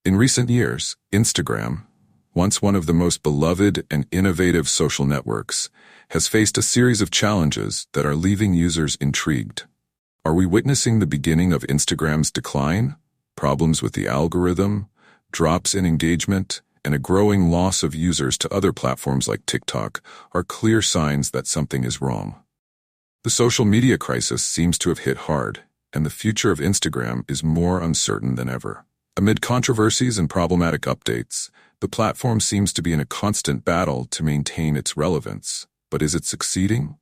In recent years, Instagram, once one of the most beloved and innovative social networks, has faced a series of challenges that are leaving users intrigued. Are we witnessing the beginning of Instagram's decline? Problems with the algorithm, drops in engagement, and a growing loss of users to other platforms like TikTok are clear signs that something is wrong. The social media crisis seems to have hit hard, and the future of Instagram is more uncertain than ever. Amid controversies and problematic updates, the platform seems to be in a constant battle to maintain its relevance. But is it succeeding?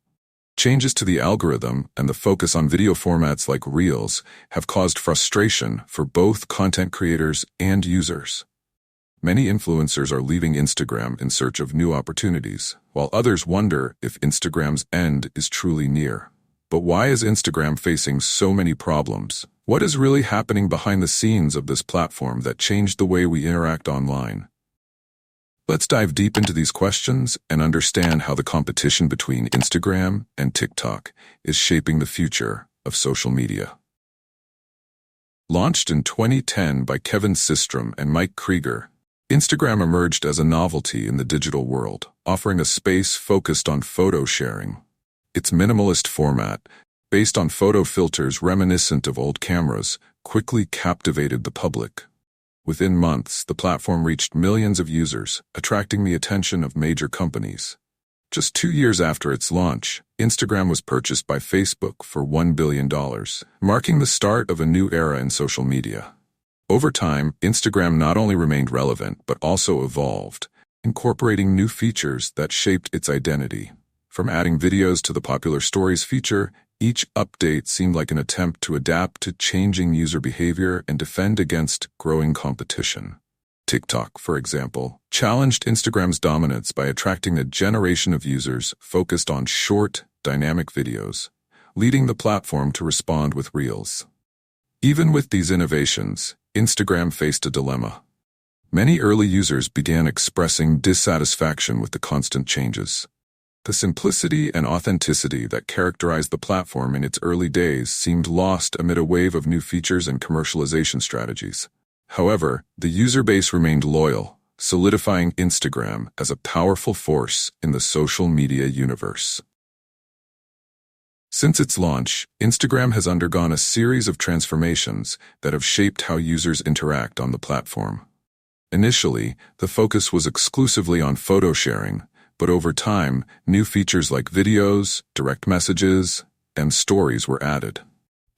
Changes to the algorithm and the focus on video formats like Reels have caused frustration for both content creators and users. Many influencers are leaving Instagram in search of new opportunities, while others wonder if Instagram's end is truly near. But why is Instagram facing so many problems? What is really happening behind the scenes of this platform that changed the way we interact online? Let's dive deep into these questions and understand how the competition between Instagram and TikTok is shaping the future of social media. Launched in 2010 by Kevin Systrom and Mike Krieger, Instagram emerged as a novelty in the digital world, offering a space focused on photo sharing. Its minimalist format, based on photo filters reminiscent of old cameras, quickly captivated the public. Within months, the platform reached millions of users, attracting the attention of major companies. Just 2 years after its launch, Instagram was purchased by Facebook for $1 billion, marking the start of a new era in social media. Over time, Instagram not only remained relevant but also evolved, incorporating new features that shaped its identity. From adding videos to the popular Stories feature, each update seemed like an attempt to adapt to changing user behavior and defend against growing competition. TikTok, for example, challenged Instagram's dominance by attracting a generation of users focused on short, dynamic videos, leading the platform to respond with Reels. Even with these innovations, Instagram faced a dilemma. Many early users began expressing dissatisfaction with the constant changes. The simplicity and authenticity that characterized the platform in its early days seemed lost amid a wave of new features and commercialization strategies. However, the user base remained loyal, solidifying Instagram as a powerful force in the social media universe. Since its launch, Instagram has undergone a series of transformations that have shaped how users interact on the platform. Initially, the focus was exclusively on photo sharing, but over time, new features like videos, direct messages, and stories were added.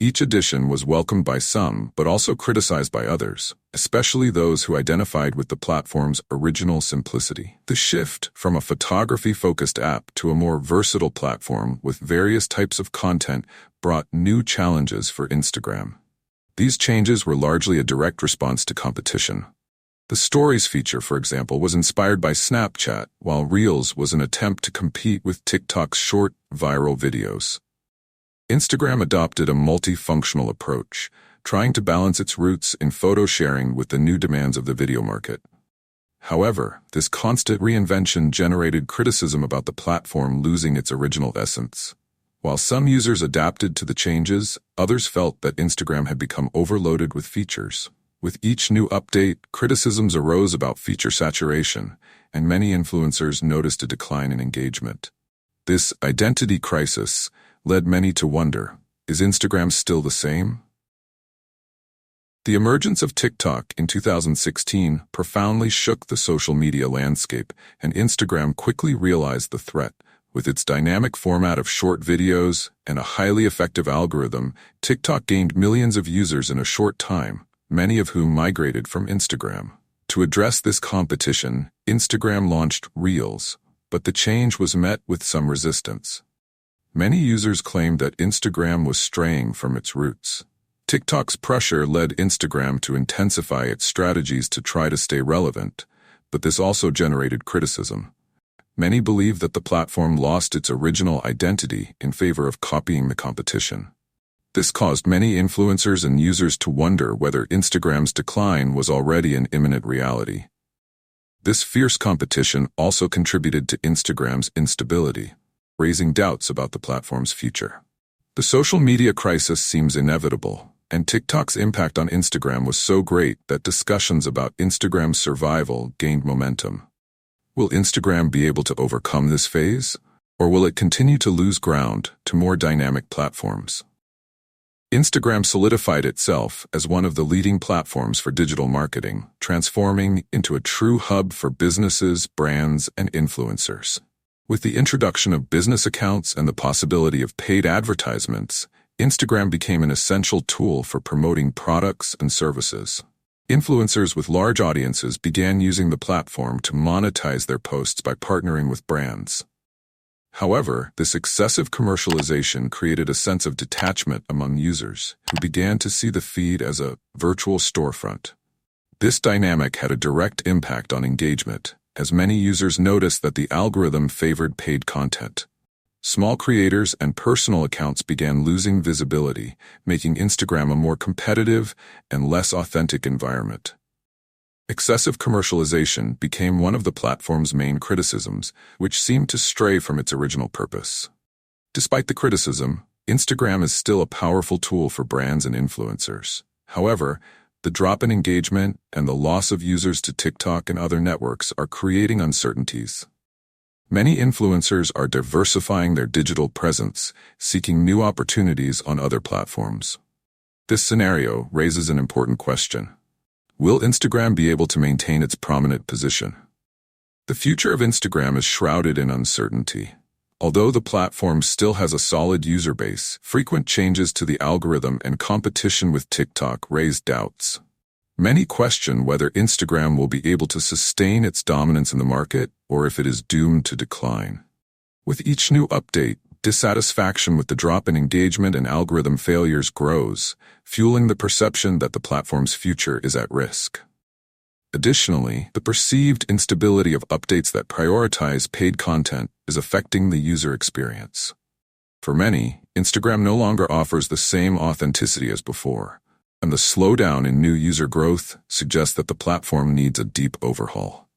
Each addition was welcomed by some, but also criticized by others, especially those who identified with the platform's original simplicity. The shift from a photography-focused app to a more versatile platform with various types of content brought new challenges for Instagram. These changes were largely a direct response to competition. The Stories feature, for example, was inspired by Snapchat, while Reels was an attempt to compete with TikTok's short, viral videos. Instagram adopted a multifunctional approach, trying to balance its roots in photo sharing with the new demands of the video market. However, this constant reinvention generated criticism about the platform losing its original essence. While some users adapted to the changes, others felt that Instagram had become overloaded with features. With each new update, criticisms arose about feature saturation, and many influencers noticed a decline in engagement. This identity crisis led many to wonder, is Instagram still the same? The emergence of TikTok in 2016 profoundly shook the social media landscape, and Instagram quickly realized the threat. With its dynamic format of short videos and a highly effective algorithm, TikTok gained millions of users in a short time, many of whom migrated from Instagram. To address this competition, Instagram launched Reels, but the change was met with some resistance. Many users claimed that Instagram was straying from its roots. TikTok's pressure led Instagram to intensify its strategies to try to stay relevant, but this also generated criticism. Many believe that the platform lost its original identity in favor of copying the competition. This caused many influencers and users to wonder whether Instagram's decline was already an imminent reality. This fierce competition also contributed to Instagram's instability, raising doubts about the platform's future. The social media crisis seems inevitable, And TikTok's impact on Instagram was so great that discussions about Instagram's survival gained momentum. Will Instagram be able to overcome this phase, or will it continue to lose ground to more dynamic platforms? Instagram solidified itself as one of the leading platforms for digital marketing, transforming into a true hub for businesses, brands, and influencers. With the introduction of business accounts and the possibility of paid advertisements, Instagram became an essential tool for promoting products and services. Influencers with large audiences began using the platform to monetize their posts by partnering with brands. However, this excessive commercialization created a sense of detachment among users, who began to see the feed as a virtual storefront. This dynamic had a direct impact on engagement, as many users noticed that the algorithm favored paid content. Small creators and personal accounts began losing visibility, making Instagram a more competitive and less authentic environment. Excessive commercialization became one of the platform's main criticisms, which seemed to stray from its original purpose. Despite the criticism, Instagram is still a powerful tool for brands and influencers. However, the drop in engagement and the loss of users to TikTok and other networks are creating uncertainties. Many influencers are diversifying their digital presence, seeking new opportunities on other platforms. This scenario raises an important question. Will Instagram be able to maintain its prominent position? The future of Instagram is shrouded in uncertainty. Although the platform still has a solid user base, frequent changes to the algorithm and competition with TikTok raise doubts. Many question whether Instagram will be able to sustain its dominance in the market or if it is doomed to decline. With each new update, dissatisfaction with the drop in engagement and algorithm failures grows, fueling the perception that the platform's future is at risk. Additionally, the perceived instability of updates that prioritize paid content is affecting the user experience. For many, Instagram no longer offers the same authenticity as before, and the slowdown in new user growth suggests that the platform needs a deep overhaul.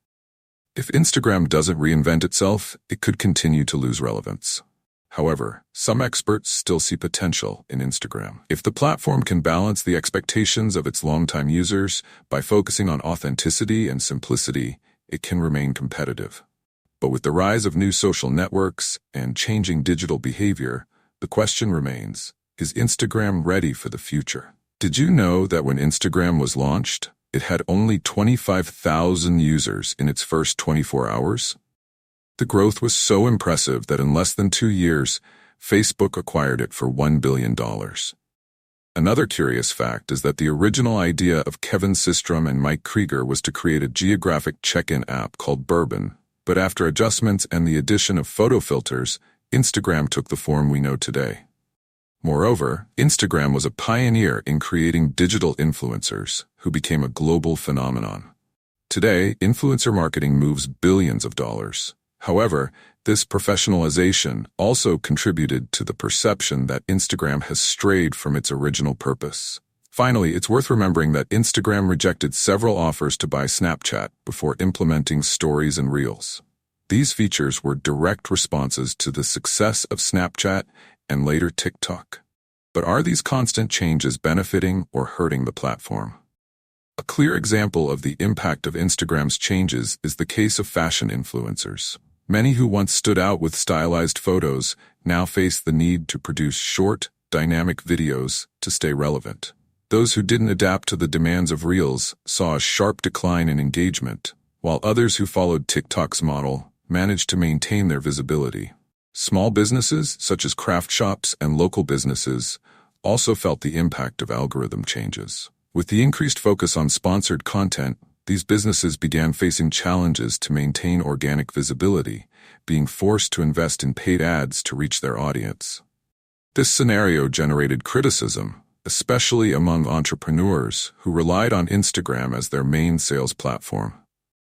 If Instagram doesn't reinvent itself, it could continue to lose relevance. However, some experts still see potential in Instagram. If the platform can balance the expectations of its longtime users by focusing on authenticity and simplicity, it can remain competitive. But with the rise of new social networks and changing digital behavior, the question remains, is Instagram ready for the future? Did you know that when Instagram was launched, it had only 25,000 users in its first 24 hours? The growth was so impressive that in less than 2 years, Facebook acquired it for $1 billion. Another curious fact is that the original idea of Kevin Systrom and Mike Krieger was to create a geographic check-in app called Bourbon, but after adjustments and the addition of photo filters, Instagram took the form we know today. Moreover, Instagram was a pioneer in creating digital influencers, who became a global phenomenon. Today, influencer marketing moves billions of dollars. However, this professionalization also contributed to the perception that Instagram has strayed from its original purpose. Finally, it's worth remembering that Instagram rejected several offers to buy Snapchat before implementing Stories and Reels. These features were direct responses to the success of Snapchat and later TikTok. But are these constant changes benefiting or hurting the platform? A clear example of the impact of Instagram's changes is the case of fashion influencers. Many who once stood out with stylized photos now face the need to produce short, dynamic videos to stay relevant. Those who didn't adapt to the demands of Reels saw a sharp decline in engagement, while others who followed TikTok's model managed to maintain their visibility. Small businesses, such as craft shops and local businesses, also felt the impact of algorithm changes. With the increased focus on sponsored content, these businesses began facing challenges to maintain organic visibility, being forced to invest in paid ads to reach their audience. This scenario generated criticism, especially among entrepreneurs who relied on Instagram as their main sales platform.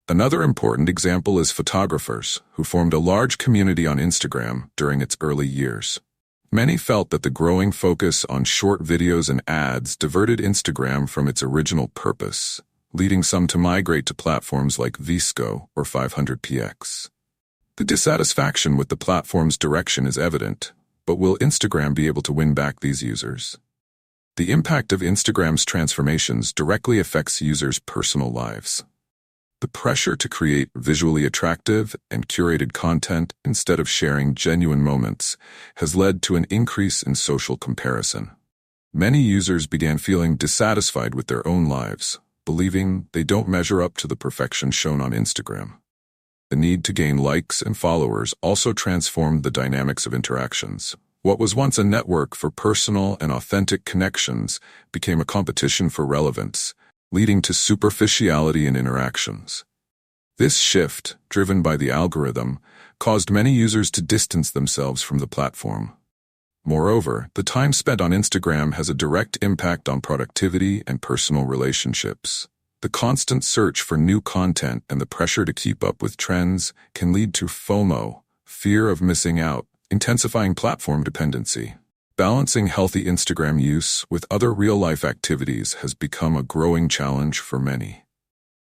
Another important example is photographers, who formed a large community on Instagram during its early years. Many felt that the growing focus on short videos and ads diverted Instagram from its original purpose, leading some to migrate to platforms like VSCO or 500px. The dissatisfaction with the platform's direction is evident, but will Instagram be able to win back these users? The impact of Instagram's transformations directly affects users' personal lives. The pressure to create visually attractive and curated content instead of sharing genuine moments has led to an increase in social comparison. Many users began feeling dissatisfied with their own lives, believing they don't measure up to the perfection shown on Instagram. The need to gain likes and followers also transformed the dynamics of interactions. What was once a network for personal and authentic connections became a competition for relevance, leading to superficiality in interactions. This shift, driven by the algorithm, caused many users to distance themselves from the platform. Moreover, the time spent on Instagram has a direct impact on productivity and personal relationships. The constant search for new content and the pressure to keep up with trends can lead to FOMO, fear of missing out, intensifying platform dependency. Balancing healthy Instagram use with other real-life activities has become a growing challenge for many.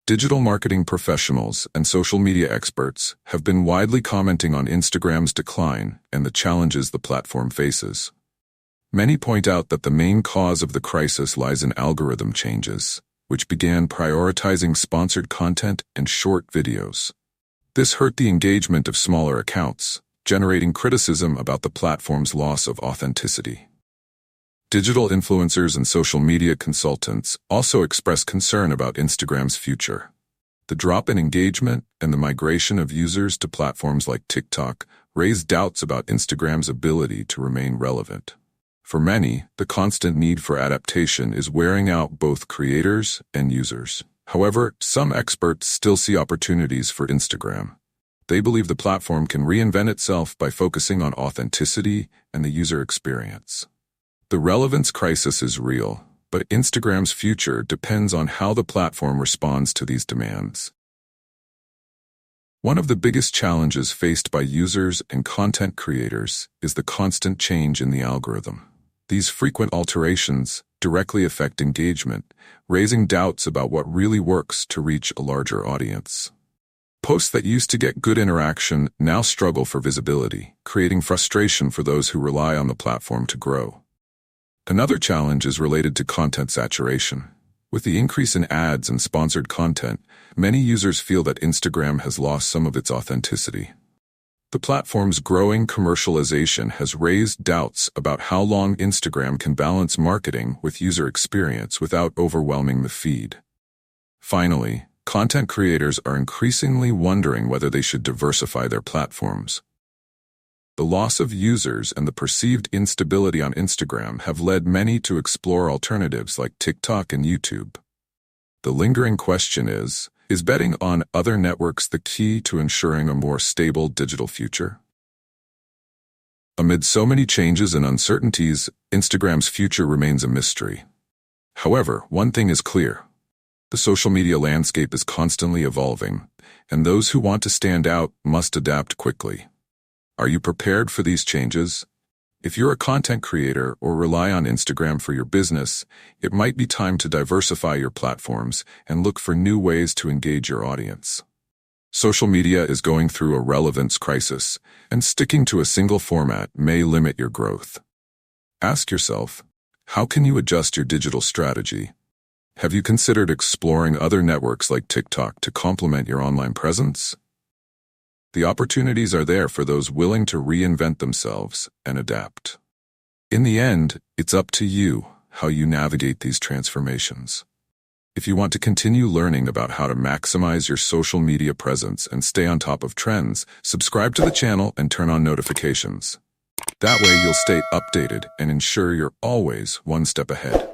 Digital marketing professionals and social media experts have been widely commenting on Instagram's decline and the challenges the platform faces. Many point out that the main cause of the crisis lies in algorithm changes, which began prioritizing sponsored content and short videos. This hurt the engagement of smaller accounts, generating criticism about the platform's loss of authenticity. Digital influencers and social media consultants also express concern about Instagram's future. The drop in engagement and the migration of users to platforms like TikTok raise doubts about Instagram's ability to remain relevant. For many, the constant need for adaptation is wearing out both creators and users. However, some experts still see opportunities for Instagram. They believe the platform can reinvent itself by focusing on authenticity and the user experience. The relevance crisis is real, but Instagram's future depends on how the platform responds to these demands. One of the biggest challenges faced by users and content creators is the constant change in the algorithm. These frequent alterations directly affect engagement, raising doubts about what really works to reach a larger audience. Posts that used to get good interaction now struggle for visibility, creating frustration for those who rely on the platform to grow. Another challenge is related to content saturation. With the increase in ads and sponsored content, many users feel that Instagram has lost some of its authenticity. The platform's growing commercialization has raised doubts about how long Instagram can balance marketing with user experience without overwhelming the feed. Finally, content creators are increasingly wondering whether they should diversify their platforms. The loss of users and the perceived instability on Instagram have led many to explore alternatives like TikTok and YouTube. The lingering question is betting on other networks the key to ensuring a more stable digital future? Amid so many changes and uncertainties, Instagram's future remains a mystery. However, one thing is clear. The social media landscape is constantly evolving, and those who want to stand out must adapt quickly. Are you prepared for these changes? If you're a content creator or rely on Instagram for your business, it might be time to diversify your platforms and look for new ways to engage your audience. Social media is going through a relevance crisis, and sticking to a single format may limit your growth. Ask yourself, how can you adjust your digital strategy? Have you considered exploring other networks like TikTok to complement your online presence? The opportunities are there for those willing to reinvent themselves and adapt. In the end, it's up to you how you navigate these transformations. If you want to continue learning about how to maximize your social media presence and stay on top of trends, subscribe to the channel and turn on notifications. That way you'll stay updated and ensure you're always one step ahead.